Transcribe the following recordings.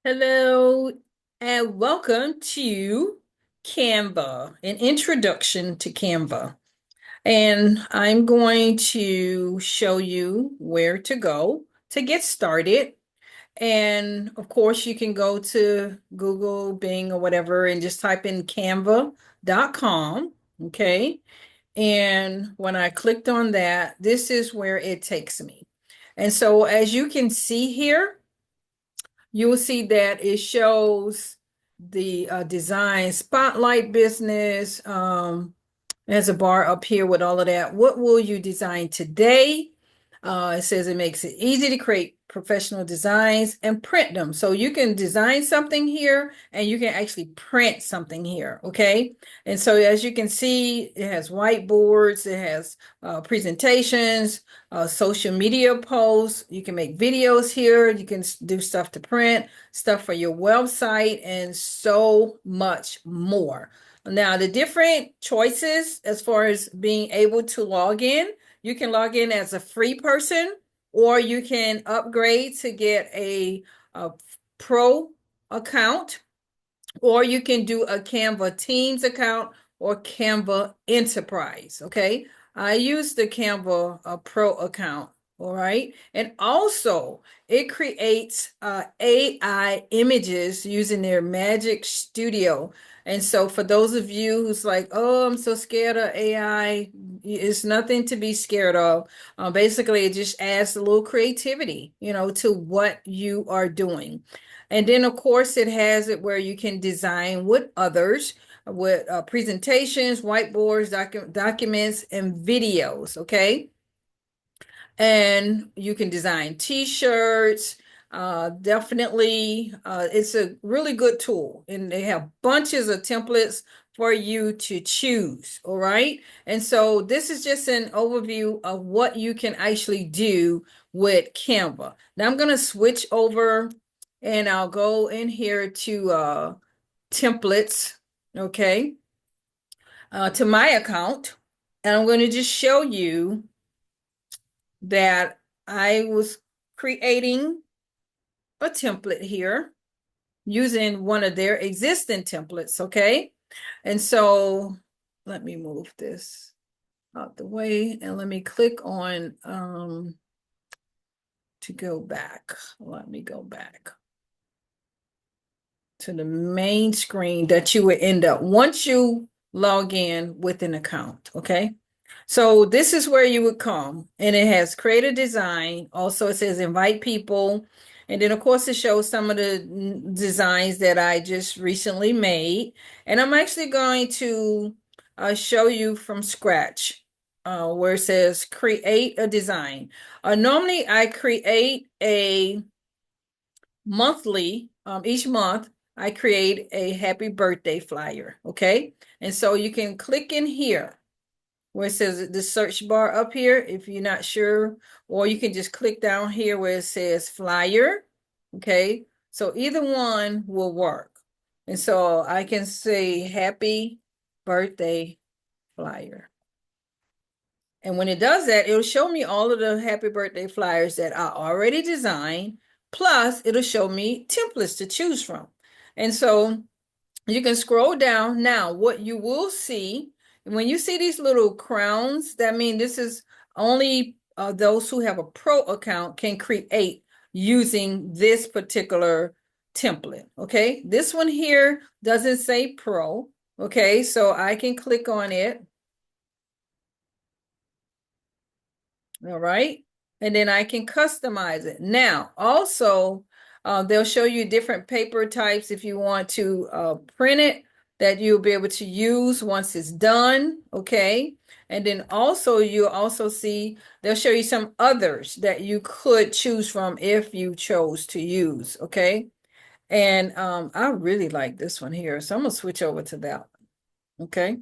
Hello and welcome to Canva, an introduction to Canva. And I'm going to show you where to go to get started. And of course, you can go to Google, Bing, or whatever, and just type in canva.com. Okay. And when I clicked on that, this is where it takes me. And so as you can see here, you will see that it shows the design spotlight business. There's a bar up here with all of that. What will you design today? It says it makes it easy to create professional designs and print them. So you can design something here and you can actually print something here. Okay. And so as you can see, it has whiteboards, it has presentations, social media posts. You can make videos here. You can do stuff to print, stuff for your website, and so much more. Now, the different choices as far as being able to log in, you can log in as a free person, or you can upgrade to get a pro account, or you can do a Canva Teams account or Canva Enterprise. Okay. I use the Canva Pro account. All right. And also, it creates AI images using their Magic Studio. And so, for those of you who's like, oh, I'm so scared of AI, it's nothing to be scared of. Basically, it just adds a little creativity, to what you are doing. And then, of course, it has it where you can design with others, with presentations, whiteboards, documents, and videos. Okay. And you can design t-shirts. Definitely, it's a really good tool. And they have bunches of templates for you to choose. All right. And so this is just an overview of what you can actually do with Canva. Now I'm going to switch over and I'll go in here to templates. Okay. To my account. And I'm going to just show you that I was creating a template here using one of their existing templates, okay? And so let me move this out the way and let me click on to go back. Let me go back to the main screen that you would end up once you log in with an account, okay? So this is where you would come, and it has create a design. Also, it says invite people. And then, of course, it shows some of the designs that I just recently made. And I'm actually going to show you from scratch where it says create a design. Normally, I create a monthly, each month, I create a happy birthday flyer. Okay. And so you can click in here where it says the search bar up here if you're not sure, or you can just click down here where it says flyer. Okay. So either one will work. And so I can say happy birthday flyer. And when it does that, it'll show me all of the happy birthday flyers that I already designed. Plus, it'll show me templates to choose from. And so you can scroll down. Now, what you will see, when you see these little crowns, that means this is only those who have a pro account can create using this particular template. Okay. This one here doesn't say pro. Okay. So I can click on it. All right. And then I can customize it. Now, also, they'll show you different paper types if you want to print it that you'll be able to use once it's done. Okay. And then also, you'll also see, they'll show you some others that you could choose from if you chose to use. Okay. And I really like this one here. So I'm going to switch over to that one. Okay.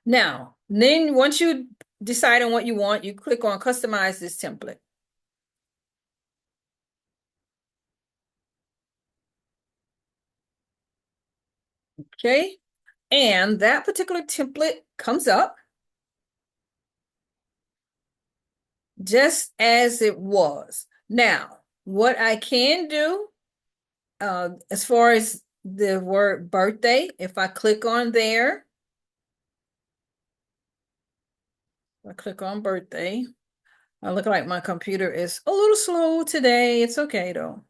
Now, then once you decide on what you want, you click on customize this template. Okay. And that particular template comes up just as it was. Now, what I can do, as far as the word birthday, if I click on there, I click on birthday. I look like my computer is a little slow today. It's okay though.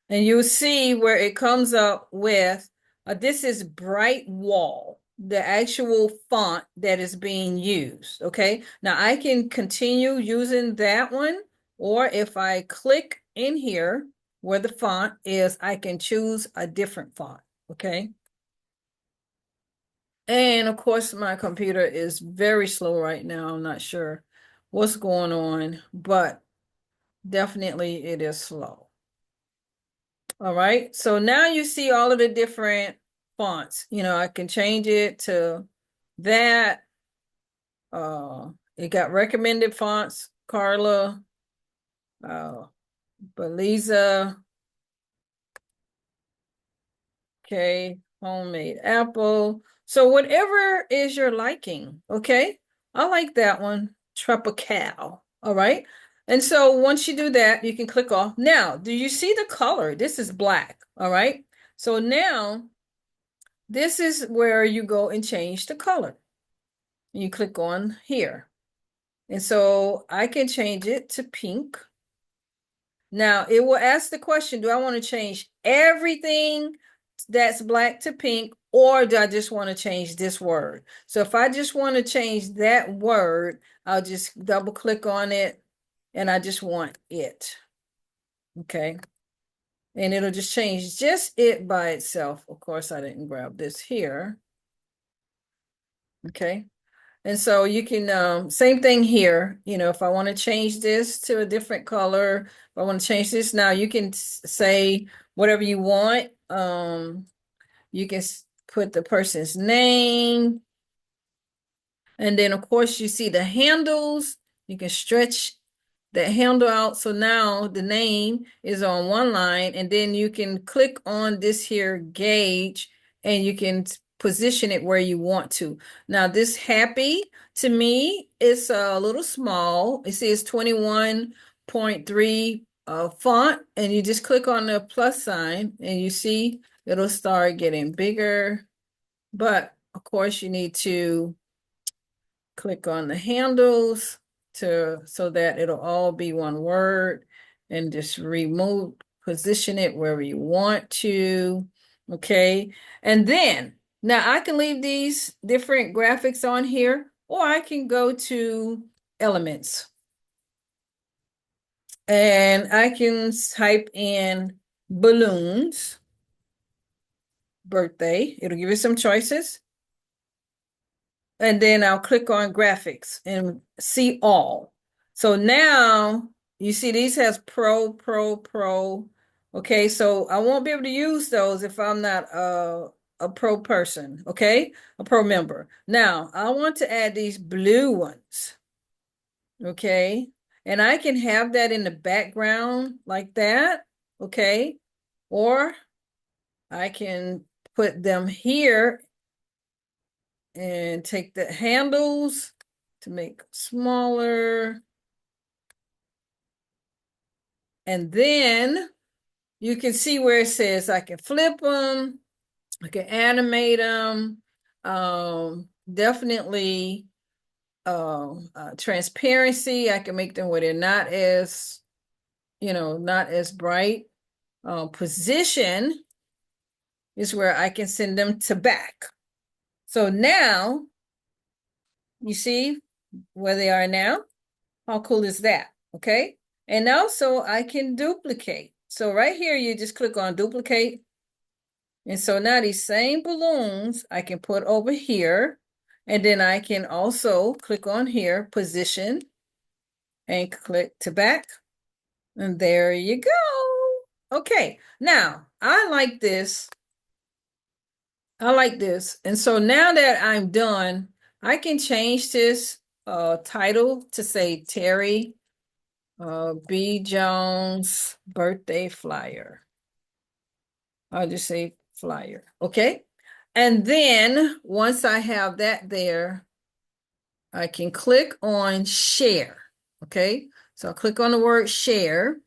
And you'll see where it comes up with this is bright wall, the actual font that is being used. Okay. Now I can continue using that one, or if I click in here where the font is, I can choose a different font. Okay. And of course, my computer is very slow right now. I'm not sure what's going on, but definitely it is slow. All right. So now you see all of the different fonts. I can change it to that. It got recommended fonts, Carla, uh, Beliza, okay, homemade apple. So whatever is your liking, okay? I like that one, Tropical. All right. And so once you do that, you can click off. Now, do you see the color? This is black. All right. So now this is where you go and change the color. You click on here. And so I can change it to pink. Now it will ask the question, do I want to change everything that's black to pink, or do I just want to change this word? So if I just want to change that word, I'll just double click on it and I just want it. Okay. And it'll just change just it by itself. Of course, I didn't grab this here. Okay. And so you can, same thing here, if I want to change this to a different color, if I want to change this now, you can say whatever you want. You can put the person's name. And then of course you see the handles. You can stretch that handle out. So now the name is on one line, and then you can click on this here gauge and you can position it where you want to. Now this happy to me is a little small. It says 21.3 font, and you just click on the plus sign and you see it'll start getting bigger. But of course you need to click on the handles so that it'll all be one word, and just position it wherever you want to. Okay. And then now I can leave these different graphics on here, or I can go to elements and I can type in balloons birthday. It'll give you some choices. And then I'll click on graphics and see all. So now you see these has pro, pro, pro. Okay, so I won't be able to use those if I'm not a pro person, okay? A pro member. Now I want to add these blue ones, okay? And I can have that in the background like that, okay? Or I can put them here and take the handles to make smaller. And then you can see where it says I can flip them, I can animate them. Definitely transparency. I can make them where they're not as, not as bright. Position is where I can send them to back. So now you see where they are now. How cool is that? Okay. And also I can duplicate. So right here, you just click on duplicate. And so now these same balloons I can put over here. And then I can also click on here, position, and click to back. And there you go. Okay. Now I like this. I like this. And so now that I'm done, I can change this title to say Terry B. Jones birthday flyer. I'll just say flyer. Okay. And then once I have that there, I can click on share. Okay. So I'll click on the word share.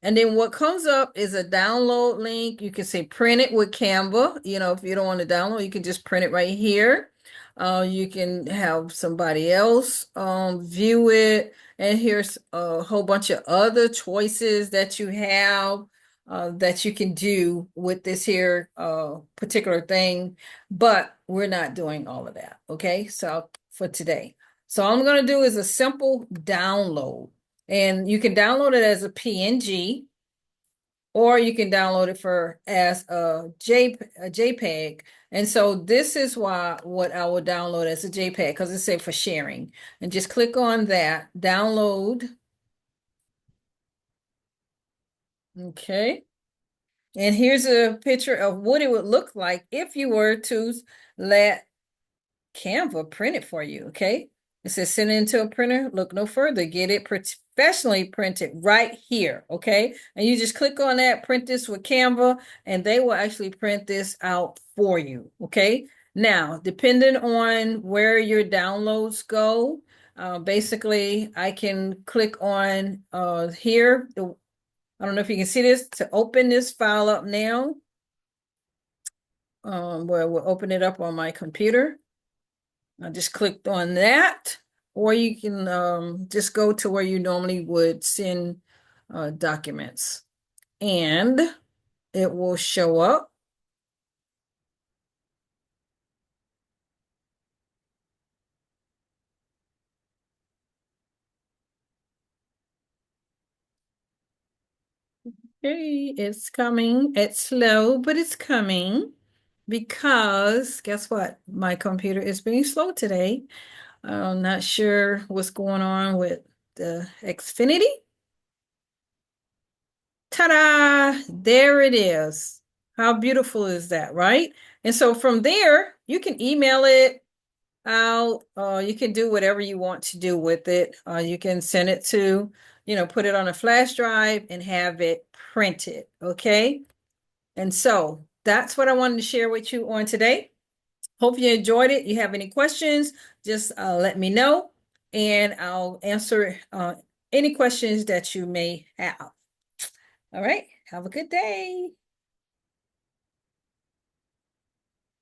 And then what comes up is a download link. You can say print it with Canva. If you don't want to download, you can just print it right here. You can have somebody else view it. And here's a whole bunch of other choices that you have that you can do with this here particular thing. But we're not doing all of that. Okay, so for today. So all I'm going to do is a simple download. And you can download it as a PNG, or you can download it as a JPEG. And so this is what I will download as a JPEG, because it's said for sharing. And just click on that, download. Okay. And here's a picture of what it would look like if you were to let Canva print it for you, okay? It says send it into a printer, look no further, get it professionally printed right here, okay? And you just click on that, print this with Canva, and they will actually print this out for you, okay? Now, depending on where your downloads go, basically I can click on here. I don't know if you can see this, to open this file up now. Where we'll open it up on my computer. I just clicked on that, or you can just go to where you normally would send documents, and it will show up. Hey, it's coming. It's slow, but it's coming, because guess what? My computer is being slow today. I'm not sure what's going on with the Xfinity. Ta-da! There it is. How beautiful is that, right? And so from there, you can email it out. You can do whatever you want to do with it. You can send it to, put it on a flash drive and have it printed. Okay. And so that's what I wanted to share with you on today. Hope you enjoyed it. You have any questions, just let me know, and I'll answer any questions that you may have. All right. Have a good day.